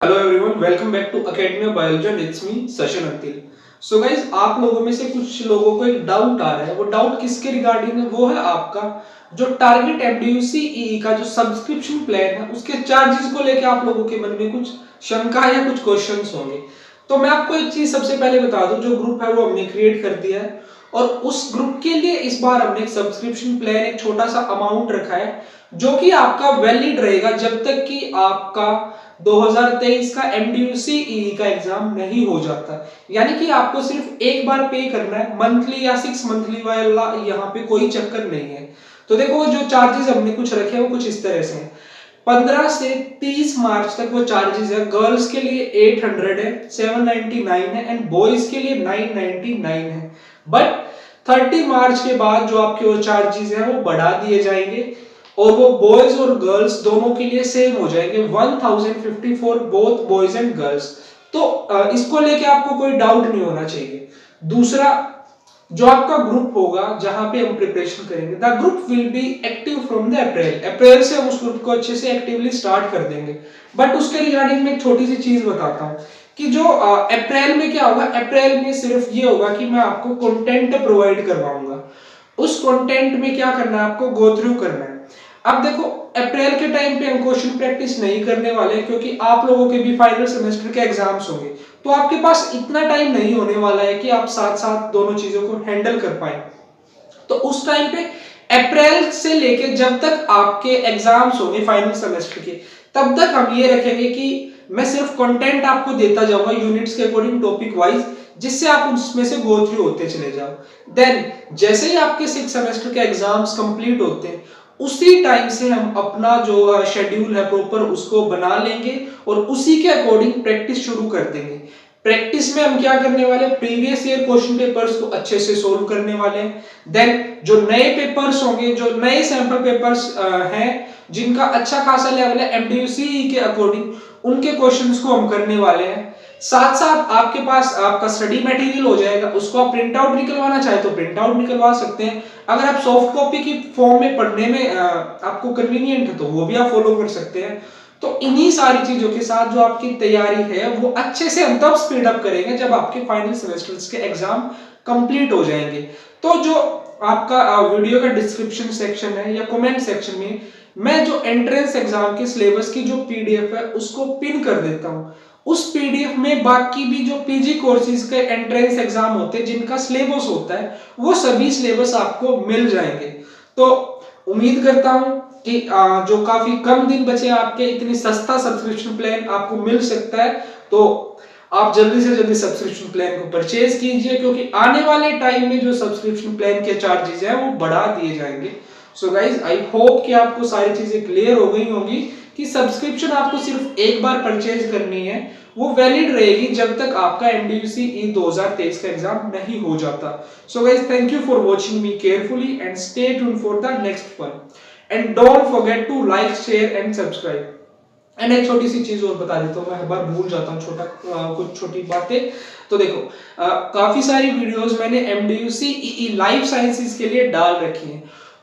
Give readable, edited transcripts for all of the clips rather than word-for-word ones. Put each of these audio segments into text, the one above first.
Hello everyone, welcome back to academy of biology and it's me Sachin Antil. So guys, आप लोगों में से कुछ लोगों को एक डाउट आ रहा है। वो डाउट किसके रिगार्डिंग है? वो है आपका जो टारगेट एमडीयूसी ईई का जो सब्सक्रिप्शन प्लान है, उसके चार्जेस को लेके आप लोगों के मन में कुछ शंका या कुछ क्वेश्चंस होंगे। तो मैं आपको एक चीज सबसे पहले बता दूं, जो ग्रुप है वो हमने क्रिएट कर दिया है और उस ग्रुप के लिए इस बार हमने एक सब्सक्रिप्शन प्लान, एक छोटा सा अमाउंट रखा है जो कि आपका वैलिड रहेगा जब तक कि आपका 2023 का एमडीयूसी ईई का एग्जाम नहीं हो जाता। यानी कि आपको सिर्फ एक बार पे करना है, मंथली या 6 मंथली वाला यहाँ पे कोई चक्कर नहीं है। तो देखो, जो चार्जेस हमने कुछ रखे हैं वो कुछ इस तरह से हैं। 15 से 30 मार्च तक वो चार्जेस है। गर्ल्स के लिए 800 है, 799 है एंड बॉयज के लिए 999 है। बट 30 मार्च के बाद जो आपके वो चार्जेस हैं वो बढ़ा दिए जाएंगे और वो बॉयज और गर्ल्स दोनों के लिए सेम हो जाएंगे, 1054 बोथ बॉयज एंड गर्ल्स। तो इसको लेके आपको कोई डाउट नहीं होना चाहिए। दूसरा, जो आपका ग्रुप होगा जहां पे हम प्रिपरेशन करेंगे, the group will be active from the April से हम उस ग्रुप को अच्छे से एक्टिवली स्टार्ट कर देंगे। बट उसके रिगार्डिंग में एक छोटी सी चीज बताता हूँ कि जो अप्रैल में क्या होगा। अप्रैल में सिर्फ ये होगा कि मैं आपको कंटेंट प्रोवाइड करवाऊंगा। उस कंटेंट में क्या करना है, आपको गो थ्रू करना है। अब देखो, अप्रैल के टाइम पे हम क्वेश्चन प्रैक्टिस नहीं करने वाले क्योंकि आप लोगों के भी फाइनल सेमेस्टर के एग्जाम्स होंगे। तो आपके पास इतना टाइम नहीं होने वाला है कि आप साथ साथ दोनों चीजों को हैंडल कर पाए। तो उस टाइम पे अप्रैल से लेके जब तक आपके एग्जाम्स होंगे फाइनल सेमेस्टर के, तब तक हम ये रखेंगे कि मैं सिर्फ कंटेंट आपको देता जाऊंगा यूनिट्स के अकॉर्डिंग, टॉपिक वाइज, जिससे आप उसमें से गो थ्रू होते चले जाओ। देन जैसे ही आपके 6 सेमेस्टर के एग्जाम्स कंप्लीट होते हैं, उसी टाइम से हम अपना जो शेड्यूल है प्रॉपर उसको बना लेंगे और उसी के अकॉर्डिंग प्रैक्टिस शुरू कर देंगे। प्रैक्टिस में हम क्या करने वाले हैं, प्रीवियस ईयर क्वेश्चन पेपर्स को अच्छे से सोल्व करने वाले हैं। देन जो नए पेपर्स होंगे, जो नए सैंपल पेपर्स हैं जिनका अच्छा खासा लेवल है एमडीयूसी के अकॉर्डिंग, उनके क्वेश्चंस को हम करने वाले हैं। साथ साथ आपके पास आपका स्टडी मटेरियल हो जाएगा, उसको आप प्रिंट आउट निकलवाना चाहे तो प्रिंट आउट निकलवा सकते हैं। अगर आप सॉफ्ट कॉपी की फॉर्म में पढ़ने में आपको कन्वीनियंट है तो वो भी आप फॉलो कर सकते हैं। तो इन्हीं सारी चीजों के साथ जो आपकी तैयारी है वो अच्छे से हम तब स्पीड अप करेंगे जब आपके फाइनल सेमेस्टर्स के एग्जाम कंप्लीट हो जाएंगे। तो जो आपका वीडियो का डिस्क्रिप्शन सेक्शन है या कमेंट सेक्शन में मैं जो एंट्रेंस एग्जाम के सिलेबस की जो पीडीएफ है उसको पिन कर देता हूँ। उस पीडीएफ में बाकी भी जो पीजी कोर्सेज के एंट्रेंस एग्जाम होते हैं जिनका सिलेबस होता है, वो सभी सिलेबस आपको मिल जाएंगे। तो उम्मीद करता हूं कि जो काफी कम दिन बचे आपके, इतनी सस्ता सब्सक्रिप्शन प्लान आपको मिल सकता है। तो आप जल्दी से जल्दी सब्सक्रिप्शन प्लान को परचेज कीजिए क्योंकि आने वाले टाइम में जो सब्सक्रिप्शन प्लान के चार्जेस हैं वो बढ़ा दिए जाएंगे। सो गाइज, आई होप कि आपको सारी चीजें क्लियर हो गई होंगी कि सब्सक्रिप्शन आपको सिर्फ एक बार परचेज करनी है, वो वैलिड रहेगी जब तक आपका एमडीयूसी इन 2023 का एग्जाम नहीं हो जाता। So guys, thank you for watching me carefully and stay tune for the next one and don't forget to like, share and subscribe. And एक छोटी सी चीज और बता देता हूँ, मैं हर बार भूल जाता हूँ कुछ छोटी बातें। तो देखो, काफी सारी वीडियोस मैंने एमडीयूसी ईई लाइफ साइंसेज के लिए डाल रखी हैं।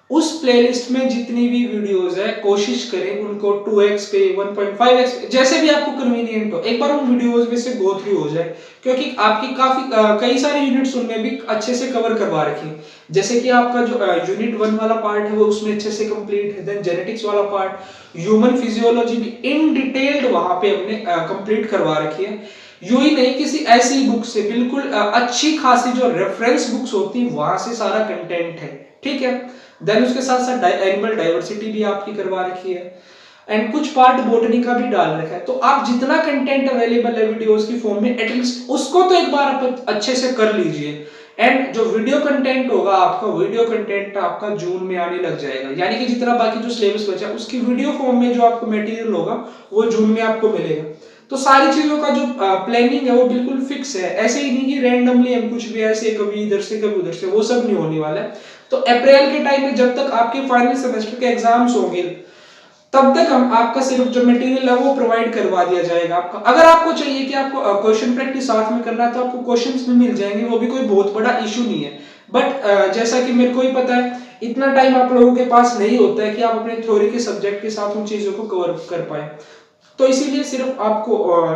उस प्लेलिस्ट में जितनी भी वीडियोस है, कोशिश करें उनको 2x पे, 1.5x पे, जैसे भी आपको कन्वीनियंट हो, एक बार उन वीडियोस में से गो थ्रू हो जाए क्योंकि आपकी काफी कई सारे यूनिट्स उनमें भी अच्छे से कवर करवा रखी है। जैसे कि आपका जो यूनिट 1 वाला पार्ट है वो उसमें अच्छे से कंप्लीट है। देन जेनेटिक्स वाला पार्ट, ह्यूमन फिजियोलॉजी भी इन डिटेल्ड वहां पे हमने कंप्लीट करवा रखी है। यूं ही नहीं, किसी ऐसी बुक से बिल्कुल अच्छी खासी जो रेफरेंस बुक्स होती है वहां से सारा कंटेंट है, ठीक है। देन उसके साथ साथ एनिमल डाइवर्सिटी भी आपकी करवा रखी है एंड कुछ पार्ट बोटनी का भी डाल रखा है। तो आप जितना कंटेंट अवेलेबल है वीडियोस की फॉर्म में, एटलीस्ट उसको तो एक बार आप अच्छे से कर लीजिए। एंड जो वीडियो कंटेंट होगा आपका, वीडियो कंटेंट आपका जून में आने लग जाएगा, यानी कि जितना बाकी जो सिलेबस बचा उसकी वीडियो फॉर्म में जो आपको मटेरियल होगा वो जून में आपको मिलेगा। तो सारी चीजों का जो प्लानिंग है वो बिल्कुल फिक्स है। ऐसे ही नहीं कि रैंडमली हम कुछ भी ऐसे कभी इधर से कभी उधर से, वो सब नहीं होने वाला है। तो अप्रैल के टाइम में जब तक आपके फाइनल सेमेस्टर के एग्जाम्स होंगे तब तक हम आपका सिर्फ जो मटेरियल है वो प्रोवाइड करवा दिया जाएगा आपका। अगर आपको चाहिए कि आपको क्वेश्चन प्रैक्टिस साथ में करना है तो आपको क्वेश्चंस भी मिल जाएंगे, वो भी कोई बहुत बड़ा इशू नहीं है। बट जैसा कि मेरे को ही पता है, इतना टाइम आप लोगों के पास नहीं होता है कि आप अपने थ्योरी के सब्जेक्ट के साथ उन चीजों को कवर कर पाए। तो इसीलिए सिर्फ आपको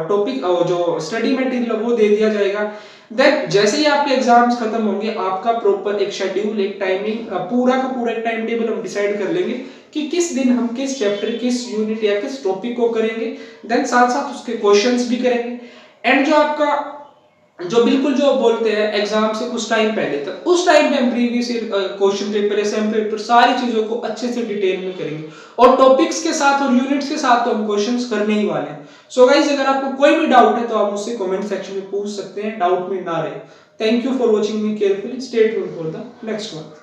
टॉपिक जो स्टडी मटेरियल वो दे दिया जाएगा। देन जैसे ही आपके एग्जाम्स खत्म होंगे, आपका प्रॉपर एक शेड्यूल, एक टाइमिंग, पूरा का पूरा एक टाइम टेबल हम डिसाइड कर लेंगे कि किस दिन हम किस चैप्टर, किस यूनिट या किस टॉपिक को करेंगे। देन साथ साथ उसके क्वेश्चंस भी करेंगे। एंड जो आपका जो बिल्कुल जो बोलते हैं एग्जाम से कुछ टाइम पहले तक, उस टाइम पे हम प्रीवियस क्वेश्चन पेपर या सैम्पल पेपर सारी चीजों को अच्छे से डिटेल में करेंगे। और टॉपिक्स के साथ और यूनिट्स के साथ तो हम क्वेश्चंस करने ही वाले हैं। सो गाइस, अगर आपको कोई भी डाउट है तो आप मुझसे कमेंट सेक्शन में पूछ सकते हैं, डाउट में ना रहे। Thank you for watching me carefully, stay tuned for the next one.